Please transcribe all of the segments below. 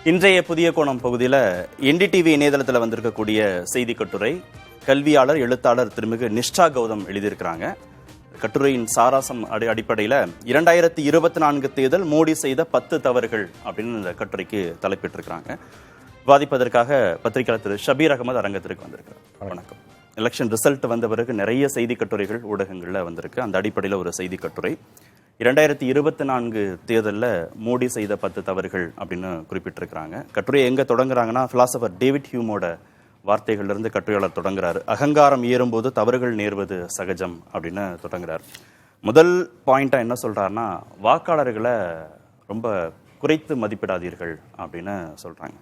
இன்றைய புதிய கோணம் பகுதியில் என்டிடிவி இணையதளத்தில் வந்திருக்கக்கூடிய செய்தி கட்டுரை கல்வியாளர் எழுத்தாளர் திருமிகு நிஷ்டா கௌதம் எழுதியிருக்கிறாங்க. கட்டுரையின் சாராசம் அடிப்படையில் 2024 தேர்தல் மோடி செய்த 10 தவறுகள் அப்படின்னு இந்த கட்டுரைக்கு தலைப்பிட்டிருக்கிறாங்க. வாதிப்பதற்காக பத்திரிகையாளர் திரு ஷபீர் அகமது அரங்கத்திற்கு வந்திருக்கிறார். வணக்கம். எலெக்ஷன் ரிசல்ட் வந்த பிறகு நிறைய செய்தி கட்டுரைகள் ஊடகங்களில் வந்திருக்கு. அந்த அடிப்படையில் ஒரு செய்தி கட்டுரை 2024 தேர்தலில் மோடி செய்த 10 தவறுகள் அப்படின்னு குறிப்பிட்டிருக்கிறாங்க. கட்டுரையை எங்கே தொடங்குறாங்கன்னா, பிலாசபர் டேவிட் ஹியூமோட வார்த்தைகள்லேருந்து கட்டுரையாளர் தொடங்குறாரு. அகங்காரம் ஏறும்போது தவறுகள் நேர்வது சகஜம் அப்படின்னு தொடங்குறார். முதல் பாயிண்டாக என்ன சொல்கிறாருன்னா, வாக்காளர்களை ரொம்ப குறைத்து மதிப்பிடாதீர்கள் அப்படின்னு சொல்கிறாங்க.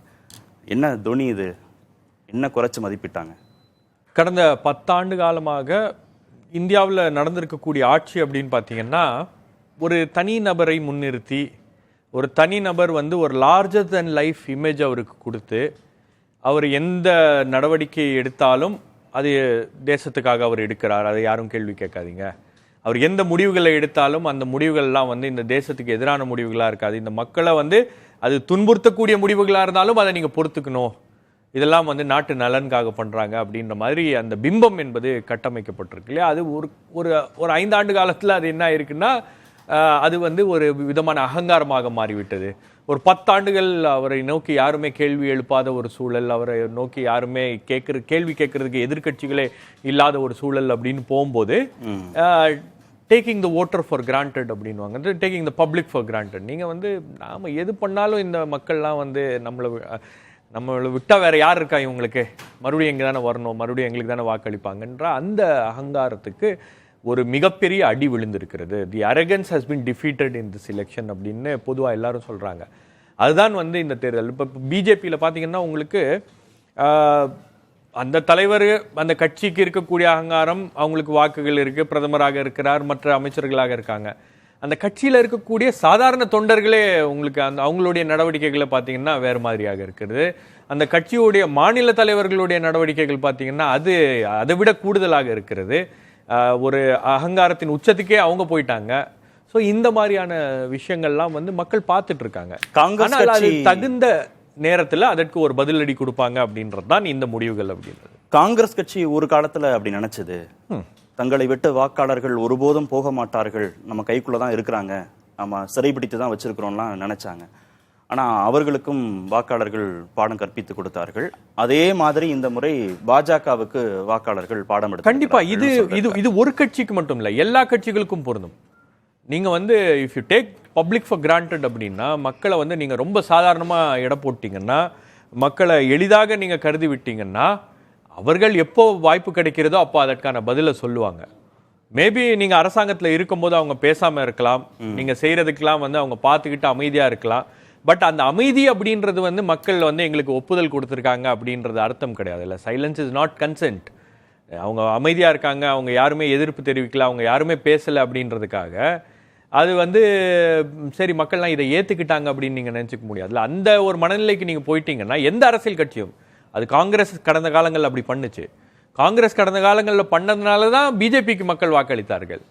என்ன துணி இது? என்ன குறைச்சி மதிப்பிட்டாங்க? கடந்த 10 ஆண்டு காலமாக இந்தியாவில் நடந்திருக்கக்கூடிய ஆட்சி அப்படின்னு பார்த்தீங்கன்னா, ஒரு தனி நபரை முன்னிறுத்தி ஒரு தனி நபர் ஒரு லார்ஜர் தென் லைஃப் இமேஜ் அவருக்கு கொடுத்து, அவர் எந்த நடவடிக்கை எடுத்தாலும் அது தேசத்துக்காக அவர் எடுக்கிறார், அதை யாரும் கேள்வி கேட்காதீங்க. அவர் எந்த முடிவுகளை எடுத்தாலும் அந்த முடிவுகள்லாம் இந்த தேசத்துக்கு எதிரான முடிவுகளாக இருக்காது. இந்த மக்களை அது துன்புறுத்தக்கூடிய முடிவுகளாக இருந்தாலும் அதை நீங்கள் பொறுத்துக்கணும், இதெல்லாம் நாட்டு நலனுக்காக பண்ணுறாங்க அப்படின்ற மாதிரி அந்த பிம்பம் என்பது கட்டமைக்கப்பட்டிருக்கு இல்லையா? அது ஒரு 5 ஆண்டு காலத்தில் அது என்ன இருக்குன்னா, அது ஒரு விதமான அகங்காரமாக மாறிவிட்டது. ஒரு 10 ஆண்டுகள் அவரை நோக்கி யாருமே கேள்வி எழுப்பாத ஒரு சூழல், அவரை நோக்கி யாருமே கேள்வி கேட்கறதுக்கு எதிர்கட்சிகளே இல்லாத ஒரு சூழல் அப்படின்னு போகும்போது, taking the voter for granted அப்படின்வாங்க, taking the public for granted. நீங்கள் நாம் எது பண்ணாலும் இந்த மக்கள்லாம் நம்மளை விட்டால் வேற யார் இருக்கா இவங்களுக்கு, மறுபடியும் எங்கே தானே வரணும், மறுபடியும் எங்களுக்கு தானே வாக்களிப்பாங்கன்ற அந்த அகங்காரத்துக்கு ஒரு மிகப்பெரிய அடி விழுந்திருக்கிறது. The arrogance has been defeated in this election அப்படின்னு பொதுவாக எல்லாரும் சொல்கிறாங்க. அதுதான் இந்த தேர்தல். இப்போ பிஜேபியில் பார்த்தீங்கன்னா உங்களுக்கு அந்த தலைவர், அந்த கட்சிக்கு இருக்கக்கூடிய அகங்காரம், அவங்களுக்கு வாக்குகள் இருக்குது, பிரதமராக இருக்கிறார், மற்ற அமைச்சர்களாக இருக்காங்க. அந்த கட்சியில் இருக்கக்கூடிய சாதாரண தொண்டர்களே உங்களுக்கு அவங்களுடைய நடவடிக்கைகளை பார்த்தீங்கன்னா வேறு மாதிரியாக இருக்கிறது. அந்த கட்சியுடைய மாநில தலைவர்களுடைய நடவடிக்கைகள் பார்த்தீங்கன்னா அது அதை விட கூடுதலாக இருக்கிறது. ஒரு அகங்காரத்தின் உச்சத்துக்கே அவங்க போயிட்டாங்க. ஸோ இந்த மாதிரியான விஷயங்கள்லாம் மக்கள் பார்த்துட்டு இருக்காங்க. காங்கிரஸ் தகுந்த நேரத்தில் அதற்கு ஒரு பதிலடி கொடுப்பாங்க அப்படின்றது தான் இந்த முடிவுகள் அப்படின்றது. காங்கிரஸ் கட்சி ஒரு காலத்தில் அப்படி நினைச்சது. தங்களை விட்டு வாக்காளர்கள் ஒருபோதும் போக மாட்டார்கள், நம்ம கைக்குள்ள தான் இருக்கிறாங்க, நம்ம சிறைபிடித்து தான் வச்சிருக்கிறோம்லாம் நினைச்சாங்க. ஆனால் அவர்களுக்கும் வாக்காளர்கள் பாடம் கற்பித்து கொடுத்தார்கள். அதே மாதிரி இந்த முறை பாஜகவுக்கு வாக்காளர்கள் பாடம் எடுத்து. கண்டிப்பா இது இது இது ஒரு கட்சிக்கு மட்டும் இல்லை, எல்லா கட்சிகளுக்கும் பொருந்தும். நீங்க if you take public for granted அப்படின்னா, மக்களை நீங்க ரொம்ப சாதாரணமா எடை போட்டீங்கன்னா, மக்களை எளிதாக நீங்க கருதி விட்டீங்கன்னா, அவர்கள் எப்போ வாய்ப்பு கிடைக்கிறதோ அப்போ அதற்கான பதிலை சொல்லுவாங்க. மேபி நீங்க அரசாங்கத்தில் இருக்கும்போது அவங்க பேசாம இருக்கலாம், நீங்க செய்யறதுக்கெல்லாம் அவங்க பார்த்துக்கிட்டு அமைதியா இருக்கலாம். பட் அந்த அமைதி அப்படின்றது மக்கள் எங்களுக்கு ஒப்புதல் கொடுத்துருக்காங்க அப்படின்றது அர்த்தம் கிடையாது. இல்லை, சைலன்ஸ் இஸ் நாட் கன்சென்ட். அவங்க அமைதியாக இருக்காங்க, அவங்க யாருமே எதிர்ப்பு தெரிவிக்கல, அவங்க யாருமே பேசலை அப்படின்றதுக்காக அது சரி மக்கள்லாம் இதை ஏற்றுக்கிட்டாங்க அப்படின்னு நீங்கள் நினச்சிக்க முடியாதுல்ல. அந்த ஒரு மனநிலைக்கு நீங்கள் போயிட்டீங்கன்னா எந்த அரசியல் கட்சியும், அது காங்கிரஸ் கடந்த காலங்களில் அப்படி பண்ணுச்சு. காங்கிரஸ் கடந்த காலங்களில் பண்ணதுனால தான் பிஜேபிக்கு மக்கள் வாக்களித்தார்கள்.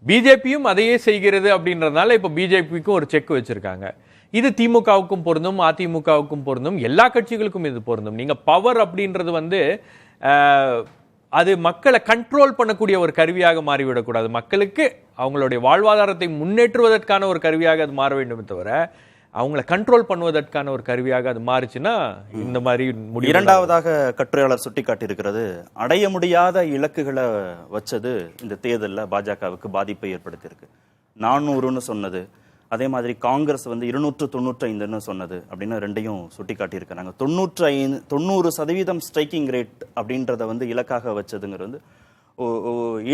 பிஜேபியும் அதையே செய்கிறது அப்படின்றதுனால இப்போ பிஜேபிக்கும் ஒரு செக் வச்சுருக்காங்க. இது திமுகவுக்கும் பொருந்தும், அதிமுகவுக்கும் பொருந்தும், எல்லா கட்சிகளுக்கும் இது பொருந்தும். நீங்கள் பவர் அப்படின்றது அது மக்களை கண்ட்ரோல் பண்ணக்கூடிய ஒரு கருவியாக மாறிவிடக்கூடாது. மக்களுக்கு அவங்களுடைய வாழ்வாதாரத்தை முன்னேற்றுவதற்கான ஒரு கருவியாக அது மாற வேண்டும் தவிர, அவங்கள கண்ட்ரோல் பண்ணுவதற்கான ஒரு கருவியாக அது மாறிச்சுன்னா இந்த மாதிரி முடியும். இரண்டாவதாக கட்டுரையாளர் சுட்டிக்காட்டியிருக்கிறது, அடைய முடியாத இலக்குகளை வச்சது இந்த தேர்தலில் பாஜகவுக்கு பாதிப்பை ஏற்படுத்தியிருக்கு. 400ன்னு சொன்னது, அதே மாதிரி காங்கிரஸ் 295ன்னு சொன்னது அப்படின்னு ரெண்டையும் சுட்டி காட்டியிருக்கிறாங்க. 90% ஸ்ட்ரைக்கிங் ரேட் அப்படின்றத இலக்காக வச்சதுங்கிறது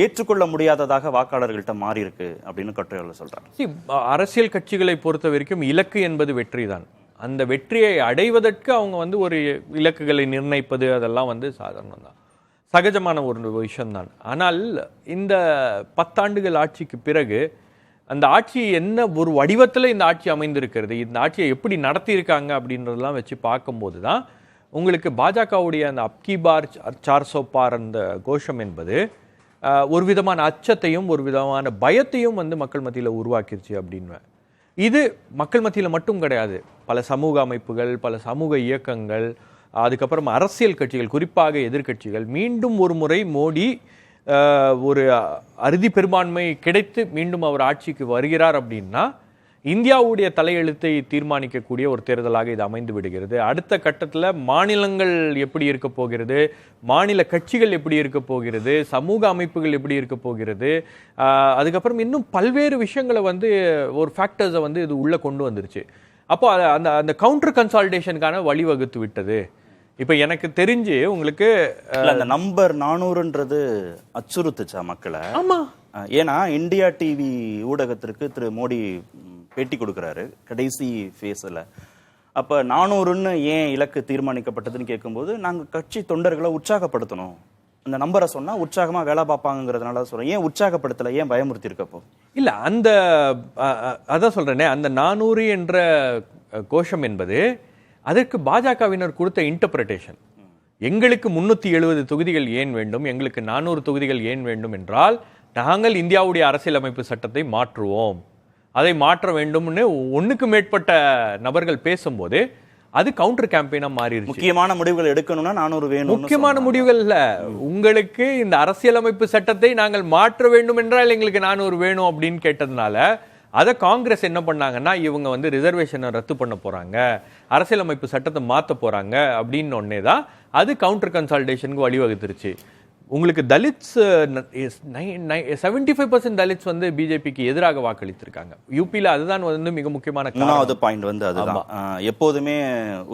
ஏற்றுக்கொள்ள முடியாததாக வாக்காளர்கள்ட்ட மாறி இருக்கு அப்படின்னு கட்டுரையாளர் சொல்றாங்க. அரசியல் கட்சிகளை பொறுத்த வரைக்கும் இலக்கு என்பது வெற்றி தான். அந்த வெற்றியை அடைவதற்கு அவங்க ஒரு இலக்குகளை நிர்ணயிப்பது அதெல்லாம் சாதாரணம் தான், சகஜமான ஒரு விஷயம்தான். ஆனால் இந்த 10 ஆண்டுகள் ஆட்சிக்கு பிறகு அந்த ஆட்சி என்ன ஒரு வடிவத்தில் இந்த ஆட்சி அமைந்திருக்கிறது, இந்த ஆட்சியை எப்படி நடத்தியிருக்காங்க அப்படின்றதெல்லாம் வச்சு பார்க்கும்போது தான் உங்களுக்கு பாஜகவுடைய அந்த அப்கி பார் 400 பார் அந்த கோஷம் என்பது ஒரு விதமான அச்சத்தையும் ஒரு விதமான பயத்தையும் மக்கள் மத்தியில் உருவாக்கிருச்சு அப்படின்னு. இது மக்கள் மத்தியில் மட்டும் கிடையாது, பல சமூக அமைப்புகள், பல சமூக இயக்கங்கள், அதுக்கப்புறம் அரசியல் கட்சிகள், குறிப்பாக எதிர்க்கட்சிகள் மீண்டும் ஒரு முறை மோடி ஒரு அறுதி பெரும்பான்மை கிடைத்து மீண்டும் அவர் ஆட்சிக்கு வருகிறார் அப்படின்னா இந்தியாவுடைய தலையெழுத்தை தீர்மானிக்கக்கூடிய ஒரு தேர்தலாக இது அமைந்து விடுகிறது. அடுத்த கட்டத்தில் மாநிலங்கள் எப்படி இருக்க போகிறது, மாநில கட்சிகள் எப்படி இருக்க போகிறது, சமூக அமைப்புகள் எப்படி இருக்க போகிறது, அதுக்கப்புறம் இன்னும் பல்வேறு விஷயங்களை வந்து ஒரு ஃபேக்டர்ஸை வந்து இது உள்ளே கொண்டு வந்துருச்சு. அப்போ அந்த அந்த கவுண்டர் கன்சாலிடேஷனுக்கான வழிவகுத்து விட்டது. இப்போ எனக்கு தெரிஞ்சு உங்களுக்கு அந்த நம்பர் 400ன்றது அச்சுறுத்துச்சா மக்களை? ஆமா, ஏன்னா இந்தியா டிவி ஊடகத்திற்கு திரு மோடி பேட்டி கொடுக்குறாரு கடைசி ஃபேஸில். அப்போ 400ன்னு ஏன் இலக்கு தீர்மானிக்கப்பட்டதுன்னு கேட்கும்போது, நாங்கள் கட்சி தொண்டர்களை உற்சாகப்படுத்தணும், அந்த நம்பரை சொன்னால் உற்சாகமாக வேலை பார்ப்பாங்கிறதுனால சொல்கிறோம். ஏன் உற்சாகப்படுத்தலை, ஏன் பயமுறுத்தியிருக்கப்போ? இல்லை, அந்த அதான் சொல்கிறேனே, அந்த 400 என்ற கோஷம் என்பது அதற்கு பாஜகவினர் கொடுத்த இன்டர்பிரேஷன். எங்களுக்கு 370 தொகுதிகள் ஏன் வேண்டும், எங்களுக்கு 400 தொகுதிகள் ஏன் வேண்டும் என்றால், நாங்கள் இந்தியாவுடைய அரசியலமைப்பு சட்டத்தை மாற்றுவோம், அதை மாற்ற வேண்டும்னு ஒன்றுக்கு மேற்பட்ட நபர்கள் பேசும்போது அது கவுண்டர் கேம்பெயினா மாறிடுச்சு. முக்கியமான முடிவுகள் எடுக்கணும்னா 400 வேணும். முக்கியமான முடிவுகள் இல்ல, உங்களுக்கு இந்த அரசியலமைப்பு சட்டத்தை நாங்கள் மாற்ற வேண்டும் என்றால் எங்களுக்கு 400 வேணும் அப்படின்னு கேட்டதுனால அதை காங்கிரஸ் என்ன பண்ணாங்கன்னா, இவங்க வந்து ரிசர்வேஷனை ரத்து பண்ண போறாங்க, அரசியலமைப்பு சட்டத்தை மாற்ற போறாங்க அப்படின்னு ஒன்னே தான் அது கவுண்டர் கன்சாலிடேஷனுக்கு வழிவகுத்துருச்சு. உங்களுக்கு தலித்ஸ் 75% தலித்ஸ் வந்து பிஜேபிக்கு எதிராக வாக்களித்திருக்காங்க யூபியில். அதுதான் வந்து மிக முக்கியமான மூணாவது பாயிண்ட் வந்து அதுதான். எப்போதுமே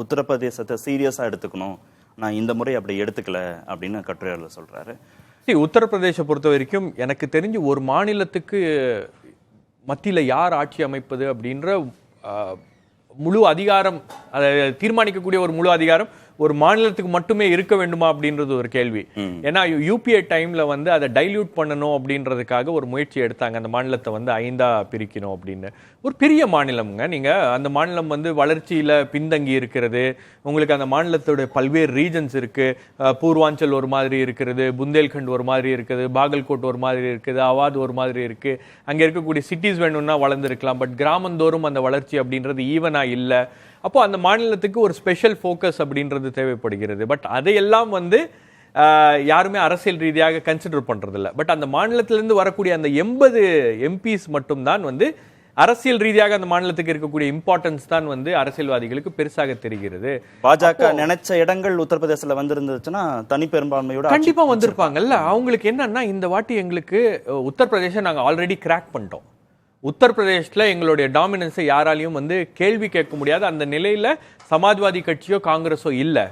உத்தரப்பிரதேசத்தை சீரியஸா எடுத்துக்கணும், நான் இந்த முறை அப்படி எடுத்துக்கல அப்படின்னு கட்டுரையாளர் சொல்றாரு. உத்தரப்பிரதேச பொறுத்த வரைக்கும் எனக்கு தெரிஞ்சு ஒரு மாநிலத்துக்கு மத்தியில் யார் ஆட்சி அமைப்பது அப்படின்ற முழு அதிகாரம், அதை தீர்மானிக்கக்கூடிய ஒரு முழு அதிகாரம் ஒரு மாநிலத்துக்கு மட்டுமே இருக்க வேண்டுமா அப்படின்றது ஒரு கேள்வி. ஏன்னா யூபிஏ டைம்ல வந்து அதை டைல்யூட் பண்ணணும் அப்படின்றதுக்காக ஒரு முயற்சி எடுத்தாங்க, அந்த மாநிலத்தை வந்து 5ஆ பிரிக்கணும் அப்படின்னு. ஒரு பெரிய மாநிலம்ங்க, நீங்க அந்த மாநிலம் வந்து வளர்ச்சியில பின்தங்கி இருக்கிறது, உங்களுக்கு அந்த மாநிலத்தோட பல்வேறு ரீஜன்ஸ் இருக்கு, பூர்வாஞ்சல் ஒரு மாதிரி இருக்கிறது, புந்தேல்கண்ட் ஒரு மாதிரி இருக்குது, பாகல்கோட் ஒரு மாதிரி இருக்குது, அவாத் ஒரு மாதிரி இருக்கு. அங்க இருக்கக்கூடிய சிட்டிஸ் வேணும்னா வளர்ந்துருக்கலாம், பட் கிராமந்தோறும் அந்த வளர்ச்சி அப்படின்றது ஈவனா இல்லை. அப்போ அந்த மாநிலத்துக்கு ஒரு ஸ்பெஷல் ஃபோக்கஸ் அப்படின்றது தேவைப்படுகிறது. பட் அதையெல்லாம் வந்து யாருமே அரசியல் ரீதியாக கன்சிடர் பண்றதில்ல. பட் அந்த மாநிலத்திலிருந்து வரக்கூடிய அந்த 80 எம்பிஸ் மட்டும்தான் வந்து அரசியல் ரீதியாக அந்த மாநிலத்துக்கு இருக்கக்கூடிய இம்பார்ட்டன்ஸ் தான் வந்து அரசியல்வாதிகளுக்கு பெருசாக தெரிகிறது. பாஜக நினைச்ச இடங்கள் உத்தரப்பிரதேசத்துல வந்திருந்துச்சுன்னா தனி பெரும்பான்மையோட கண்டிப்பா வந்திருப்பாங்கல்ல. அவங்களுக்கு என்னன்னா, இந்த வாட்டி எங்களுக்கு உத்தரப்பிரதேசம் நாங்க ஆல்ரெடி கிராக் பண்ணிட்டோம், உத்தரப்பிரதேசத்தில் எங்களுடைய டாமினன்ஸை யாராலையும் வந்து கேள்வி கேட்க முடியாது, அந்த நிலையில் சமாஜ்வாதி கட்சியோ காங்கிரஸோ இல்லை,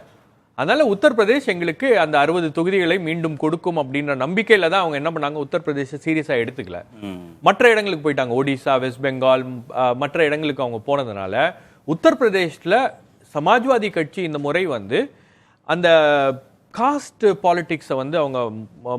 அதனால உத்தரப்பிரதேஷ் எங்களுக்கு அந்த 60 தொகுதிகளை மீண்டும் கொடுக்கும் அப்படின்ற நம்பிக்கையில தான் அவங்க என்ன பண்ணாங்க, உத்தரப்பிரதேச சீரியஸா எடுத்துக்கல, மற்ற இடங்களுக்கு போயிட்டாங்க, ஒடிசா, வெஸ்ட் பெங்கால், மற்ற இடங்களுக்கு அவங்க போனதுனால உத்தரப்பிரதேஷ்ல சமாஜ்வாதி கட்சி இந்த முறை வந்து அந்த காஸ்ட் பாலிடிக்ஸை வந்து அவங்க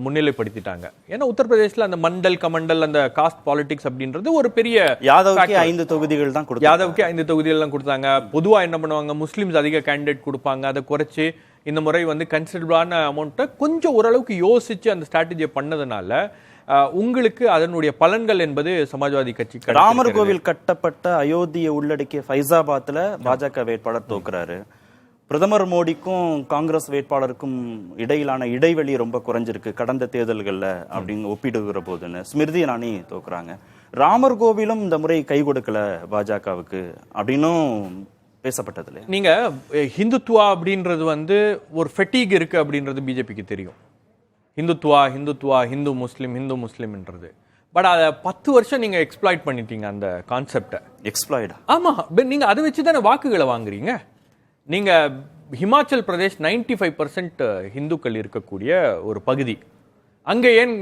முன்னிலைப்படுத்திட்டாங்க. ஏன்னா உத்தரப்பிரதேசில் அந்த மண்டல் கமண்டல் அந்த காஸ்ட் பாலிடிக்ஸ் அப்படின்றது ஒரு பெரிய, யாதவுக்கு 5 தொகுதிகள் தான் கொடுத்தாங்க, யாதவுக்கு 5 தொகுதிகள் தான் கொடுத்தாங்க. பொதுவாக என்ன பண்ணுவாங்க, முஸ்லிம்ஸ் அதிக கேண்டிடேட் கொடுப்பாங்க, அதை குறைச்சி இந்த முறை வந்து கன்சிடரபிளான அமௌண்ட்டை கொஞ்சம் ஓரளவுக்கு யோசிச்சு அந்த ஸ்ட்ராட்டஜியை பண்ணதுனால உங்களுக்கு அதனுடைய பலன்கள் என்பது சமாஜ்வாதி கட்சி. ராமர் கோவில் கட்டப்பட்ட அயோத்தியை உள்ளடக்கிய ஃபைசாபாத்ல பாஜக வேட்பாளர் தோக்குறாரு. பிரதமர் மோடிக்கும் காங்கிரஸ் வேட்பாளருக்கும் இடையிலான இடைவெளி ரொம்ப குறைஞ்சிருக்கு கடந்த தேர்தல்களில் அப்படின்னு ஒப்பிடுகிற போதுன்னு ஸ்மிருதி இரானி தோக்குறாங்க. ராமர் கோவிலும் இந்த முறை கை கொடுக்கல பாஜகவுக்கு அப்படின்னும் பேசப்பட்டது இல்லையா? நீங்க ஹிந்துத்துவா அப்படின்றது வந்து ஒரு ஃபெட்டிக் இருக்கு அப்படின்றது பிஜேபிக்கு தெரியும். ஹிந்துத்துவா ஹிந்துத்துவா ஹிந்து முஸ்லிம்ன்றது. பட் அதை 10 வருஷம் நீங்க எக்ஸ்ப்ளாய்ட் பண்ணிட்டீங்க அந்த கான்செப்டை. எக்ஸ்ப்ளாய்ட்? ஆமா, நீங்க அதை வச்சு தானே வாக்குகளை வாங்குறீங்க. நீங்க ஹிமாச்சல் பிரதேஷ் 95% ஹிந்துக்கள் இருக்கக்கூடிய ஒரு பகுதி, அங்க ஏன்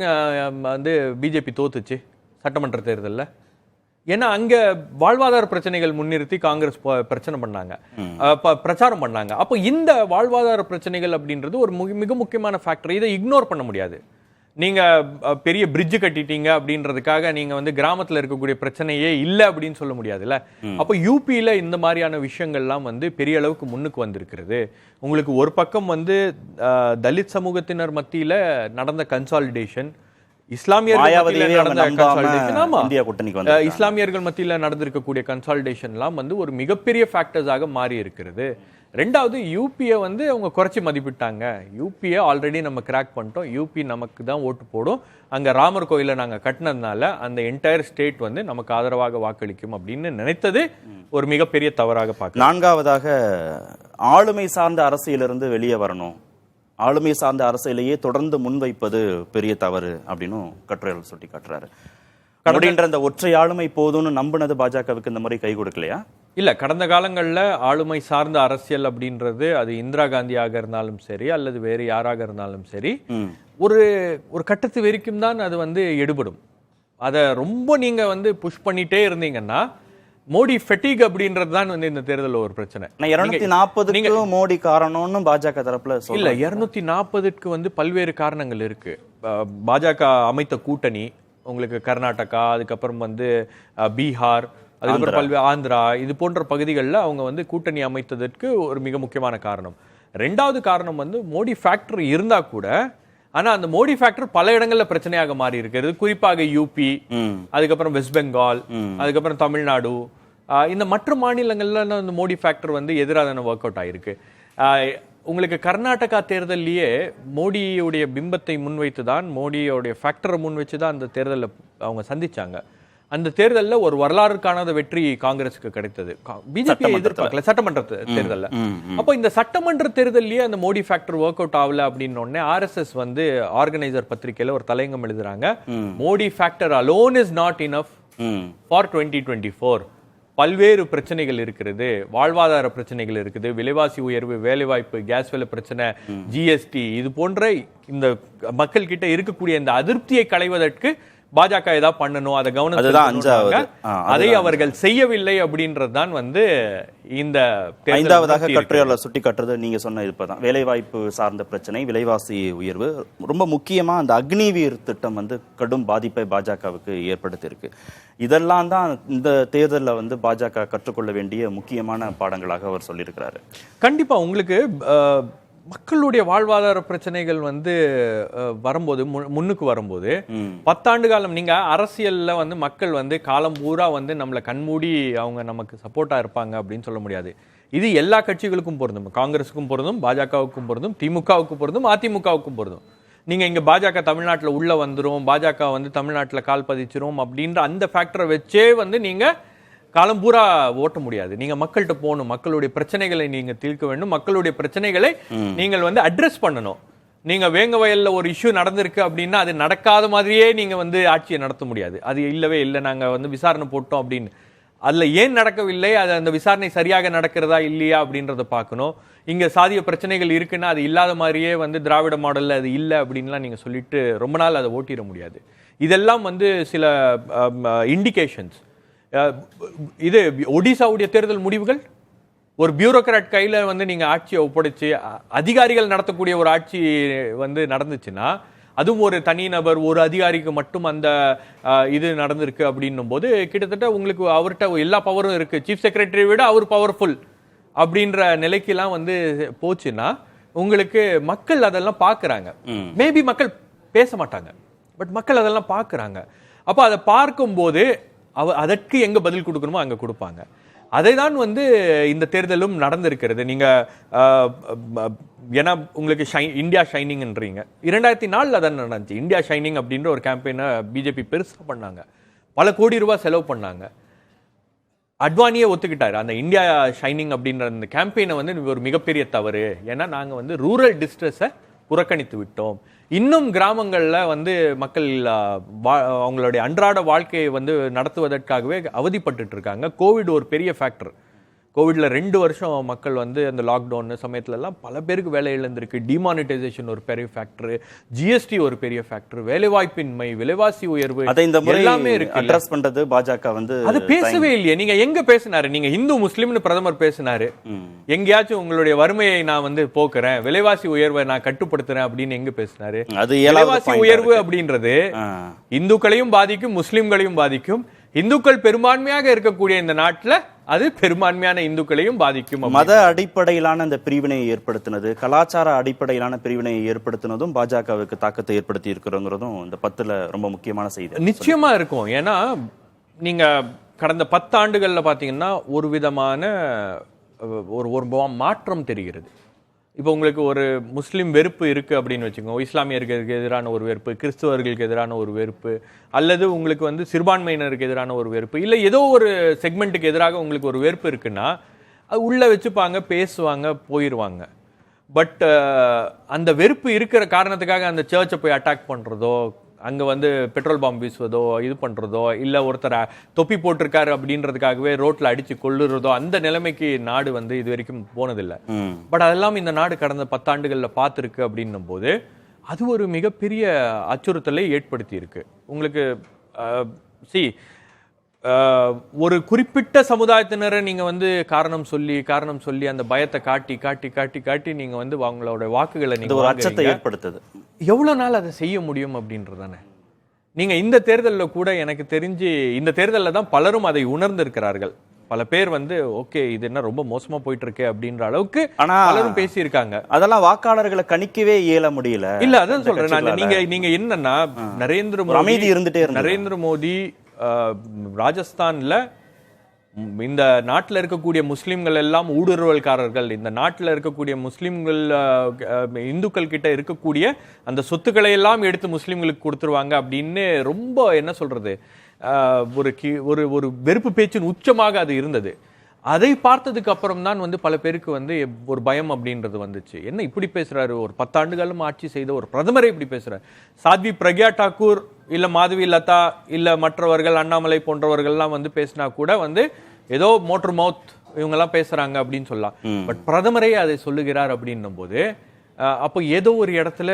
வந்து பிஜேபி தோத்துச்சு சட்டமன்ற தேர்தலில்? ஏன்னா அங்க வாழ்வாதார பிரச்சனைகள் முன்னிறுத்தி காங்கிரஸ் பிரச்சனை பண்ணாங்க, பிரச்சாரம் பண்ணாங்க. அப்போ இந்த வாழ்வாதார பிரச்சனைகள் அப்படின்றது ஒரு மிக முக்கியமான ஃபேக்டர், இதை இக்னோர் பண்ண முடியாது. நீங்க பெரிய பிரிட்ஜ் கட்டிட்டீங்க அப்படின்றதுக்காக நீங்க வந்து கிராமத்துல இருக்கக்கூடிய பிரச்சனையே இல்லை அப்படின்னு சொல்ல முடியாதுல்ல. அப்போ யூபியில இந்த மாதிரியான விஷயங்கள்லாம் வந்து பெரிய அளவுக்கு முன்னுக்கு வந்திருக்கிறது. உங்களுக்கு ஒரு பக்கம் வந்து தலித் சமூகத்தினர் மத்தியில நடந்த கன்சாலிடேஷன், இஸ்லாமியர்கள் மத்தியில மாயாவதியே நடந்த நம்பாம consolidation, ஆமா. இந்தியா கூட்டணிக்கு வந்து இஸ்லாமியர்கள் மத்தியில நடந்திருக்கக்கூடிய கன்சால்டேஷன்லாம் வந்து ஒரு மிகப்பெரிய ஃபேக்டர்ஸாக மாறி இருக்கிறது. ரெண்டாவது யூபியை வந்து அவங்க குறைச்சி மதிப்பிட்டாங்க. யூபியை ஆல்ரெடி நம்ம கிராக் பண்ணிட்டோம், யூபி நமக்கு தான் ஓட்டு போடும், அங்க ராமர் கோயிலை நாங்க கட்டினதுனால அந்த என்டையர் ஸ்டேட் வந்து நமக்கு ஆதரவாக வாக்களிக்கும் அப்படின்னு நினைத்தது ஒரு மிகப்பெரிய தவறாக பார்க்க. நான்காவதாக ஆளுமை சார்ந்த அரசியலிருந்து வெளியே வரணும், ஆளுமை சார்ந்த அரசியலையே தொடர்ந்து முன்வைப்பது பெரிய தவறு அப்படின்னு கட்டுரையாளர் சுட்டி காட்டுறாரு. அப்படின்ற அந்த ஒற்றை ஆளுமை போதும்னு நம்பினது பாஜகவுக்கு இந்த முறை கை கொடுக்கலையா? இல்ல, கடந்த காலங்கள்ல ஆளுமை சார்ந்த அரசியல் அப்படின்றது அது இந்திரா காந்தியாக இருந்தாலும் சரி அல்லது வேறு யாராக இருந்தாலும் சரி ஒரு ஒரு கட்டத்து வரைக்கும் தான் அது வந்து எடுபடும். அதை ரொம்ப நீங்க வந்து புஷ் பண்ணிட்டே இருந்தீங்கன்னா மோடி ஃபெட்டிக் அப்படின்றது தான் வந்து இந்த தேர்தலில் ஒரு பிரச்சனை. 240 மோடி காரணம்னு பாஜக தரப்புல இல்ல, 240க்கு வந்து பல்வேறு காரணங்கள் இருக்கு. பாஜக அமைத்த கூட்டணி, உங்களுக்கு கர்நாடகா, அதுக்கப்புறம் வந்து பீகார், அதுக்கப்புறம் பல்வேறு ஆந்திரா, இது போன்ற பகுதிகளில் அவங்க வந்து கூட்டணி அமைத்ததற்கு ஒரு மிக முக்கியமான காரணம். ரெண்டாவது காரணம் வந்து மோடி ஃபேக்டர் இருந்தா கூட, ஆனா அந்த மோடி ஃபேக்டர் பல இடங்கள்ல பிரச்சனையாக மாறி இருக்கிறது. குறிப்பாக யூபி, அதுக்கப்புறம் வெஸ்ட் பெங்கால், அதுக்கப்புறம் தமிழ்நாடு, இந்த மற்ற மாநிலங்கள்ல அந்த மோடி ஃபேக்டர் வந்து எதிராக ஒர்க் அவுட் ஆயிருக்கு. உங்களுக்கு கர்நாடகா தேர்தலையே மோடியுடைய பிம்பத்தை முன்வைத்து தான், மோடியோடைய ஃபேக்டரை முன் வச்சு தான் அந்த தேர்தலில் அவங்க சந்திச்சாங்க. அந்த தேர்தலில் ஒரு வரலாறு காணாத வெற்றி காங்கிரஸுக்கு கிடைத்தது. பிஜேபி எதிர்பார்க்கல சட்டமன்ற தேர்தலில். அப்போ இந்த சட்டமன்ற தேர்தலையே அந்த மோடி ஃபேக்டர் ஒர்க் அவுட் ஆகல அப்படின்னு உடனே RSS வந்து ஆர்கனைசர் பத்திரிகையில ஒரு தலையங்கம் எழுதுறாங்க, Modi factor alone is not enough for 2024. பல்வேறு பிரச்சனைகள் இருக்கிறது, வாழ்வாதார பிரச்சனைகள் இருக்குது, விலைவாசி உயர்வு, வேலைவாய்ப்பு, கேஸ் விலை பிரச்சனை, GST, இது போன்ற இந்த மக்கள் கிட்ட இருக்கக்கூடிய இந்த அதிருப்தியை களைவதற்கு பாஜக ஏதாவது பண்ணணும், அதை கவனம், அதை அவர்கள் செய்யவில்லை அப்படின்றதுதான் வந்து இந்த ஐந்தாவதாக கட்டுரையாளர் சுட்டி காட்டுறது நீங்க சொன்ன இப்பதான் வேலைவாய்ப்பு சார்ந்த பிரச்சனை, விலைவாசி உயர்வு, ரொம்ப முக்கியமா அந்த அக்னிவீர் திட்டம் வந்து கடும் பாதிப்பை பாஜகவுக்கு ஏற்படுத்தியிருக்கு. இதெல்லாம் தான் இந்த தேர்தலில் வந்து பாஜக கற்றுக்கொள்ள வேண்டிய முக்கியமான பாடங்களாக அவர் சொல்லியிருக்கிறாரு. கண்டிப்பா உங்களுக்கு மக்களுடைய வாழ்வாதார பிரச்சனைகள் வந்து வரும்போது, முன்னுக்கு வரும்போது 10 ஆண்டு காலம் நீங்க அரசியல்ல வந்து மக்கள் வந்து காலம் பூரா வந்து நம்மளை கண்மூடி அவங்க நமக்கு சப்போர்ட்டா இருப்பாங்க அப்படின்னு சொல்ல முடியாது. இது எல்லா கட்சிகளுக்கும் பொருந்தும், காங்கிரஸுக்கும் பொருந்தும், பாஜகவுக்கும் பொருந்தும், திமுகவுக்கும் பொருந்தும், அதிமுகவுக்கும் பொருந்தும். நீங்க இங்க பாஜக தமிழ்நாட்டில் உள்ள வந்துரும், பாஜக வந்து தமிழ்நாட்டில் கால் பதிச்சிரும் அப்படின்ற அந்த ஃபேக்டரை வச்சே வந்து நீங்க காலம் பூரா ஓட்ட முடியாது. நீங்க மக்கள்கிட்ட போகணும், மக்களுடைய பிரச்சனைகளை நீங்க தீர்க்க வேண்டும், மக்களுடைய பிரச்சனைகளை நீங்கள் வந்து அட்ரஸ் பண்ணணும். நீங்க வேங்க வயல்ல ஒரு இஷ்யூ நடந்திருக்கு அப்படின்னா அது நடக்காத மாதிரியே நீங்க வந்து ஆட்சியை நடத்த முடியாது. அது இல்லவே இல்லை, நாங்க வந்து விசாரணை போட்டோம் அப்படின்னு. அதுல ஏன் நடக்கவில்லை, அது அந்த விசாரணை சரியாக நடக்கிறதா இல்லையா அப்படின்றத பார்க்கணும். இங்க சாதிய பிரச்சனைகள் இருக்குன்னா அது இல்லாத மாதிரியே வந்து திராவிட மாடல்ல அது இல்லை அப்படின்லாம் நீங்க சொல்லிட்டு ரொம்ப நாள் அதை ஓட்டிட முடியாது. இதெல்லாம் வந்து சில இண்டிகேஷன்ஸ். இது ஒடிசாவுடைய தேர்தல் முடிவுகள் ஒரு பியூரோக்ராட் கையில வந்து நீங்க ஆட்சியை ஒப்படைச்சு அதிகாரிகள் நடத்தக்கூடிய ஒரு ஆட்சி வந்து நடந்துச்சுன்னா, அதுவும் ஒரு தனிநபர் ஒரு அதிகாரிக்கு மட்டும் அந்த இது நடந்திருக்கு அப்படின்னும் போது கிட்டத்தட்ட உங்களுக்கு அவர்கிட்ட எல்லா பவரும் இருக்கு, சீஃப் செக்ரட்டரி விட அவர் பவர்ஃபுல் அப்படின்ற நிலைக்கெல்லாம் வந்து போச்சுன்னா உங்களுக்கு மக்கள் அதெல்லாம் பார்க்கறாங்க. மேபி மக்கள் பேச மாட்டாங்க, பட் மக்கள் அதெல்லாம் பார்க்கறாங்க. அப்போ அதை பார்க்கும்போது அதற்கு எங்க பதில் கொடுக்கணுமோ அங்க கொடுப்பாங்க. அதை தான் வந்து இந்த தேர்தலும் நடந்திருக்கிறது. நீங்க ஏன்னா உங்களுக்கு இந்தியா ஷைனிங்ன்றீங்க, 2004 அதான் நடந்துச்சு. இந்தியா ஷைனிங் அப்படின்ற ஒரு கேம்பெயினை பிஜேபி பெருசா பண்ணாங்க, பல கோடி ரூபாய் செலவு பண்ணாங்க. அத்வானியே ஒத்துக்கிட்டாரு அந்த இந்தியா ஷைனிங் அப்படின்ற அந்த கேம்பெயினை வந்து ஒரு மிகப்பெரிய தவறு, ஏன்னா நாங்க வந்து ரூரல் டிஸ்ட்ரெஸை புறக்கணித்து விட்டோம். இன்னும் கிராமங்கள்ல வந்து மக்கள் அவங்களுடைய அன்றாட வாழ்க்கையை வந்து நடத்துவதற்காகவே அவதிப்பட்டு இருக்காங்க. கோவிட் ஒரு பெரிய ஃபேக்டர். கோவிட்ல 2 வருஷம் மக்கள் வந்து அந்த லாக்டவுன் சமயத்துல எல்லாம் பல பேருக்கு வேலை இழந்திருக்கு. டிமானிட்டைசேஷன் ஒரு பெரிய ஃபேக்டர், ஜிஎஸ்டி ஒரு பெரிய ஃபேக்டர், வேலைவாய்ப்பின்மை, விலைவாசி உயர்வு, எல்லாமே இருக்கு. அட்ரஸ் பண்றது பாஜக வந்து அது பேசவே இல்லையே. நீங்க எங்க பேசினாரு? நீங்க இந்து முஸ்லிம்னு பிரதமர் பேசினாரு, எங்கேயாச்சும் உங்களுடைய வறுமையை நான் வந்து போக்குறேன், விலைவாசி உயர்வை நான் கட்டுப்படுத்துறேன் அப்படின்னு எங்க பேசினாரு? விலைவாசி உயர்வு அப்படின்றது இந்துக்களையும் பாதிக்கும், முஸ்லிம்களையும் பாதிக்கும். இந்துக்கள் பெரும்பான்மையாக இருக்கக்கூடிய இந்த நாட்டுல அது பெரும்பான்மையான இந்துக்களையும் பாதிக்கும். மத அடிப்படையிலான இந்த பிரிவினையை ஏற்படுத்தினது, கலாச்சார அடிப்படையிலான பிரிவினையை ஏற்படுத்தினதும் பாஜகவுக்கு தாக்கத்தை ஏற்படுத்தி இருக்கிறோங்கிறதும் இந்த 10ல ரொம்ப முக்கியமான செய்தி. நிச்சயமா இருக்கும். ஏன்னா நீங்க கடந்த 10 ஆண்டுகள்ல பாத்தீங்கன்னா ஒரு விதமான ஒரு மாற்றம் தெரிகிறது. இப்போ உங்களுக்கு ஒரு முஸ்லீம் வெறுப்பு இருக்கு அப்படின்னு வச்சுக்கோங்க, இஸ்லாமியர்களுக்கு எதிரான ஒரு வெறுப்பு, கிறிஸ்துவர்களுக்கு எதிரான ஒரு வெறுப்பு, அல்லது உங்களுக்கு வந்து சிறுபான்மையினருக்கு எதிரான ஒரு வெறுப்பு, இல்லை ஏதோ ஒரு செக்மெண்ட்டுக்கு எதிராக உங்களுக்கு ஒரு வெறுப்பு இருக்குன்னா அது உள்ள வச்சுப்பாங்க, பேசுவாங்க, போயிடுவாங்க. பட் அந்த வெறுப்பு இருக்கிற காரணத்துக்காக அந்த சர்ச்சை போய் அட்டாக் பண்றதோ, அங்க வந்து பெட்ரோல் பாம்பு வீசுவதோ, இது பண்றதோ, இல்ல ஒருத்தரை தொப்பி போட்டிருக்காரு அப்படின்றதுக்காகவே ரோட்ல அடிச்சு கொள்ளுறதோ, அந்த நிலைமைக்கு நாடு வந்து இது வரைக்கும் போனதில்லை. பட் அதெல்லாம் இந்த நாடு கடந்த 10 ஆண்டுகள்ல பார்த்துருக்கு அப்படின்னும் போது அது ஒரு மிகப்பெரிய அச்சுறுத்தலை ஏற்படுத்தி இருக்கு. உங்களுக்கு ஒரு குறிப்பிட்ட சமுதாயத்தினரை நீங்க வந்து காரணம் சொல்லி அந்த பயத்தை காட்டி காட்டி காட்டி காட்டி நீங்க வந்து அவங்களோட வாக்குகளை நீங்க ஒரு அச்சத்தை ஏற்படுத்துது. எவ்வளவு நாள் அதை செய்ய முடியும் அப்படின்றதானே. நீங்க இந்த தேர்தலில் கூட எனக்கு தெரிஞ்சு இந்த தேர்தலில் தான் பலரும் அதை உணர்ந்திருக்கிறார்கள். பல பேர் வந்து ஓகே இது என்ன ரொம்ப மோசமா போயிட்டு இருக்கு அப்படின்ற அளவுக்கு பலரும் பேசியிருக்காங்க. அதெல்லாம் வாக்காளர்களை கணிக்கவே இயல முடியல. இல்ல அதான் சொல்றேன். நீங்க என்னன்னா நரேந்திர மோடி ராஜஸ்தான்ல இந்த நாட்டில் இருக்கக்கூடிய முஸ்லிம்கள் எல்லாம் ஊடுருவல்காரர்கள், இந்த நாட்டில் இருக்கக்கூடிய முஸ்லிம்கள் இந்துக்கள் கிட்ட இருக்கக்கூடிய அந்த சொத்துக்களை எல்லாம் எடுத்து முஸ்லிம்களுக்கு கொடுத்துருவாங்க அப்படின்னு ரொம்ப என்ன சொல்றது ஒரு வெறுப்பு பேச்சின் உச்சமாக அது இருந்தது. அதை பார்த்ததுக்கு அப்புறம் தான் வந்து பல பேருக்கு வந்து ஒரு பயம் அப்படின்றது வந்துச்சு. என்ன இப்படி பேசுறாரு, ஒரு 10 ஆண்டுகளும் ஆட்சி செய்த ஒரு பிரதமரை இப்படி பேசுறாரு. சாத்வி பிரக்யா டாக்கூர் இல்ல மாதவி லதா இல்ல மற்றவர்கள் அண்ணாமலை போன்றவர்கள்லாம் வந்து பேசினா கூட வந்து ஏதோ மோட்டர் மவுத் இவங்க எல்லாம் பேசுறாங்க அப்படின்னு சொல்லலாம். பட் பிரதமரே அதை சொல்லுகிறார் அப்படின்னும் போது அப்போ ஏதோ ஒரு இடத்துல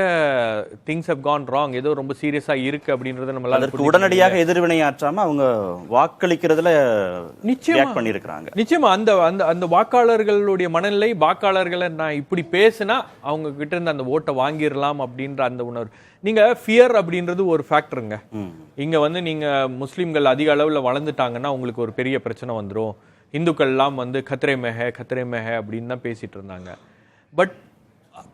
திங்ஸ் ஹவ் கான் ராங், ஏதோ ரொம்ப சீரியஸா இருக்கு அப்படின்றத நம்மளால உடனடியாக எதிர்வினையாற்றாம அவங்க வாக்களிக்கிறதுல நிச்சயமா பண்ணிருக்காங்க. நிச்சயமா அந்த அந்த அந்த வாக்காளர்களுடைய மனநிலை, வாக்காளர்களை நான் இப்படி பேசினா அவங்க கிட்ட இருந்து அந்த ஓட்டை வாங்கிடலாம் அப்படின்ற அந்த உணர்வு. நீங்க ஃபியர் அப்படின்றது ஒரு ஃபேக்டருங்க. இங்க வந்து நீங்க முஸ்லிம்கள் அதிக அளவுல வளர்ந்துட்டாங்கன்னா உங்களுக்கு ஒரு பெரிய பிரச்சனை வந்துடும். இந்துக்கள் எல்லாம் வந்து கத்ரே மெஹ அப்படின்னு தான் பேசிட்டு இருந்தாங்க. பட்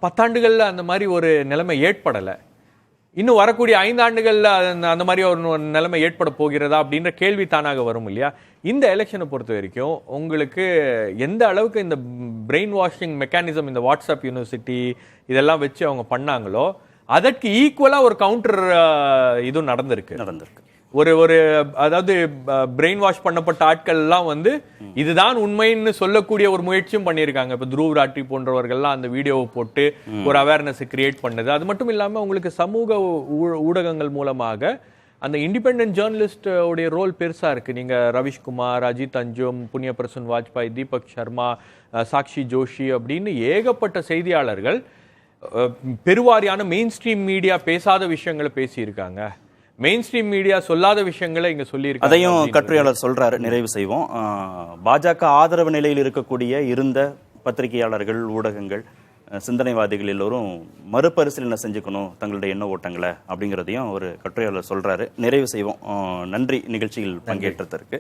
10 ஆண்டுகள்ல அந்த மாதிரி ஒரு நிலைமை ஏற்படலை. இன்னும் வரக்கூடிய 5 ஆண்டுகள்ல அந்த மாதிரி ஒரு நிலைமை ஏற்பட போகிறதா அப்படின்ற கேள்வி தானாக வரும் இல்லையா. இந்த எலெக்ஷனை பொறுத்த வரைக்கும் உங்களுக்கு எந்த அளவுக்கு இந்த பிரெயின் வாஷிங் மெக்கானிசம், இந்த வாட்ஸ்அப் யூனிவர்சிட்டி இதெல்லாம் வச்சு அவங்க பண்ணாங்களோ அதற்கு ஈக்குவலா ஒரு கவுண்டர் இதுவும் நடந்திருக்கு. ஒரு அதாவது பிரெயின் வாஷ் பண்ணப்பட்ட ஆட்கள் எல்லாம் வந்து இதுதான் உண்மைன்னு சொல்லக்கூடிய ஒரு முயற்சியும் பண்ணியிருக்காங்க. இப்ப துருவ் ராட்டி போன்றவர்கள்லாம் அந்த வீடியோவை போட்டு ஒரு அவேர்னஸ் கிரியேட் பண்ணது. அது மட்டும் இல்லாம உங்களுக்கு சமூக ஊடகங்கள் மூலமாக அந்த இண்டிபெண்டன்ட் ஜேர்னலிஸ்ட் உடைய ரோல் பெருசா இருக்கு. நீங்க ரவிஷ்குமார், அஜித் அஞ்சும், புண்ணிய பிரசன் வாஜ்பாய், தீபக் சர்மா, சாக்ஷி ஜோஷி அப்படின்னு ஏகப்பட்ட செய்தியாளர்கள் பெருவாரியான மெயின் ஸ்ட்ரீம் மீடியா பேசாத விஷயங்களை பேசியிருக்காங்க. மெயின் ஸ்ட்ரீம் மீடியா சொல்லாத விஷயங்களை இங்க சொல்லியிருக்காங்க. அதையும் கட்டுரையாளர் சொல்றாரு. நிறைவு செய்வோம். பாஜக ஆதரவு நிலையில் இருக்கக்கூடிய இருந்த பத்திரிகையாளர்கள், ஊடகங்கள், சிந்தனைவாதிகள் எல்லோரும் மறுபரிசீலனை செஞ்சுக்கணும் தங்களுடைய எண்ண ஓட்டங்களை அப்படிங்கிறதையும் ஒரு கட்டுரையாளர் சொல்றாரு. நிறைவு செய்வோம். நன்றி நிகழ்ச்சியில் பங்கேற்றதற்கு.